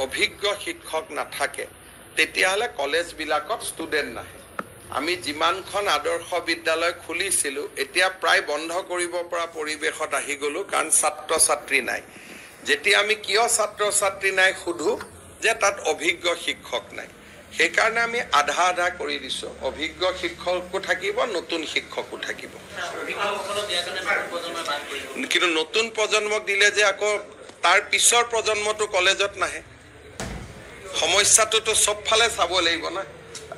অভিজ্ঞ শিক্ষক নাথাকে তেতিয়াহলে কলেজবিলাকত ষ্টুডেন্ট নাহে আমি যিমানখন আদৰ্শ বিদ্যালয় খুলিছিলো এতিয়া প্ৰায় বন্ধ কৰিব পৰা পৰিবেশত আহি গলো কাৰণ ছাত্ৰ ছাত্ৰী নাই যেতিয়া আমি কিয় ছাত্ৰ ছাত্ৰী নাই খুধু যে তাত অভিজ্ঞ শিক্ষক নাই সেই কাৰণে আমি আধা আধা কৰি দিছো অভিজ্ঞ শিক্ষকও থাকিব নতুন শিক্ষকও থাকিব কিন্তু নতুন প্ৰজন্মক দিলে যে আকৌ তাৰ পিছৰ প্ৰজন্মটো কলেজত নাহে সমস্যাটো সব ফালে চাব লাগিব না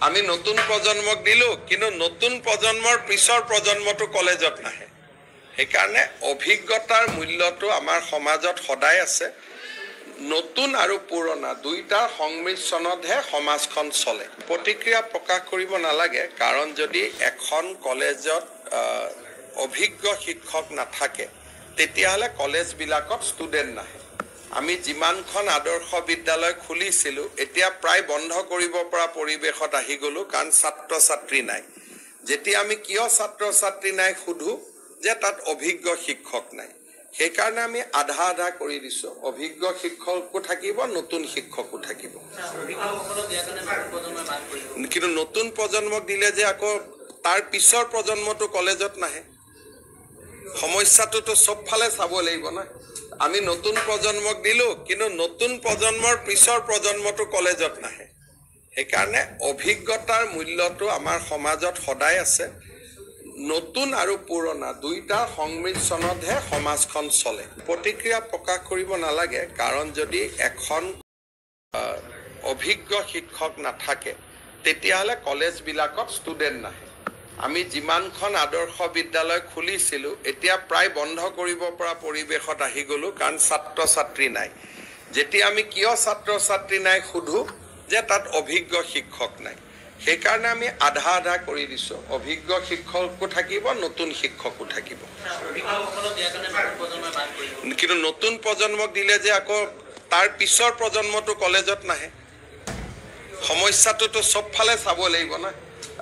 আমি নতুন প্ৰজন্মক দিলো কিন্তু নতুন প্ৰজন্মৰ পিছৰ প্ৰজন্মটো কলেজত নাহে সেই কাৰণে অভিজ্ঞতাৰ মূল্যটো আমাৰ সমাজত সদায় আছে নতুন আৰু পুৰণা দুইটা সংমিশ্ৰণতহে সমাজখন চলে প্ৰতিক্ৰিয়া প্ৰকাশ কৰিব নালাগে কাৰণ যদি এখন কলেজত অভিজ্ঞ শিক্ষক নাথাকে তেতিয়াহলে কলেজবিলাকত ষ্টুডেন্ট নাহে আমি যিমানখন আদৰ্শ বিদ্যালয় খুলিছিলো এতিয়া প্ৰায় বন্ধ কৰিব পৰা পৰিবেশত আহি গলো কাৰণ ছাত্ৰ ছাত্ৰী নাই যেতিয়া আমি কিয় ছাত্ৰ ছাত্ৰী নাই খুধু যে তাত অভিজ্ঞ শিক্ষক নাই সেই কাৰণে আমি আধা আধা কৰি দিছো অভিজ্ঞ শিক্ষকও থাকিব নতুন শিক্ষকও থাকিব কিন্তু নতুন প্ৰজন্মক দিলে যে আকৌ তাৰ পিছৰ প্ৰজন্মটো কলেজত নাহে সমস্যাটো সব ফালে চাব লাগিব না আমি নতুন প্ৰজন্মক দিলো কিন্তু নতুন প্ৰজন্মৰ পিছৰ প্ৰজন্মটো কলেজত নাহে সেই কাৰণে অভিজ্ঞতাৰ মূল্যটো আমাৰ সমাজত সদায় আছে নতুন আৰু পুৰণা দুইটা সংমিশ্ৰণতহে সমাজখন চলে প্ৰতিক্ৰিয়া প্ৰকাশ কৰিব নালাগে কাৰণ যদি এখন অভিজ্ঞ শিক্ষক নাথাকে তেতিয়াহলে কলেজবিলাকত ষ্টুডেন্ট নাহে আমি যিমানখন আদৰ্শ বিদ্যালয় খুলিছিলো এতিয়া প্ৰায় বন্ধ কৰিব পৰা পৰিবেশত আহি গলো কাৰণ ছাত্ৰ ছাত্ৰী নাই যেতিয়া আমি কিয় ছাত্ৰ ছাত্ৰী নাই খুধু যে তাত অভিজ্ঞ শিক্ষক নাই সেই কাৰণে আমি আধা আধা কৰি দিছো অভিজ্ঞ শিক্ষকও থাকিব নতুন শিক্ষকও থাকিব কিন্তু নতুন প্ৰজন্মক দিলে যে আকৌ তাৰ পিছৰ প্ৰজন্মটো কলেজত নাহে সমস্যাটো সব ফালে চাব লাগিব না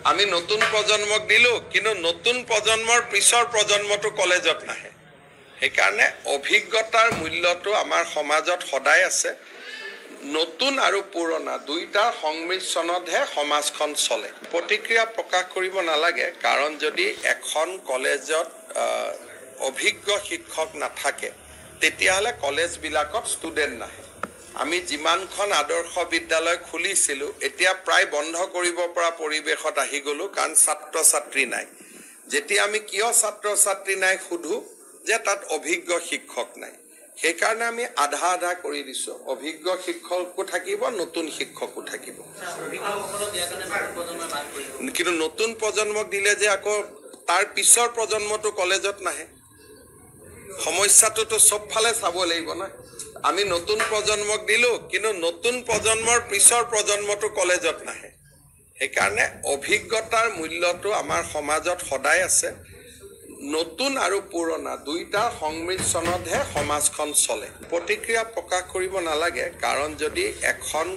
আমি নতুন প্ৰজন্মক দিলো কিন্তু নতুন প্ৰজন্মৰ পিছৰ প্ৰজন্মটো কলেজত নাহে সেই কাৰণে অভিজ্ঞতাৰ মূল্যটো আমাৰ সমাজত সদায় আছে নতুন আৰু পুৰণা দুইটা সংমিশ্ৰণতহে সমাজখন চলে প্ৰতিক্ৰিয়া প্ৰকাশ কৰিব নালাগে কাৰণ যদি এখন কলেজত অভিজ্ঞ শিক্ষক নাথাকে তেতিয়াহলে কলেজবিলাকত ষ্টুডেন্ট নাহে আমি যিমানখন আদৰ্শ বিদ্যালয় খুলিছিলো এতিয়া প্ৰায় বন্ধ কৰিব পৰা পৰিবেশত আহি গলো কাৰণ ছাত্ৰ ছাত্ৰী নাই যেতিয়া আমি কিয় ছাত্ৰ ছাত্ৰী নাই খুধু যে তাত অভিজ্ঞ শিক্ষক নাই সেই কাৰণে আমি আধা আধা কৰি দিছো অভিজ্ঞ শিক্ষকও থাকিব নতুন শিক্ষকও থাকিব কিন্তু নতুন প্ৰজন্মক দিলে যে আকৌ তাৰ পিছৰ প্ৰজন্মটো কলেজত নাহে সমস্যাটো সব ফালে চাব লাগিব না আমি নতুন প্ৰজন্মক দিলো কিন্তু নতুন প্ৰজন্মৰ পিছৰ প্ৰজন্মটো কলেজত নাহে সেই কাৰণে অভিজ্ঞতাৰ মূল্যটো আমাৰ সমাজত সদায় আছে নতুন আৰু পুৰণা দুইটা সংমিশ্ৰণতহে সমাজখন চলে প্ৰতিক্ৰিয়া প্ৰকাশ কৰিব নালাগে কাৰণ যদি এখন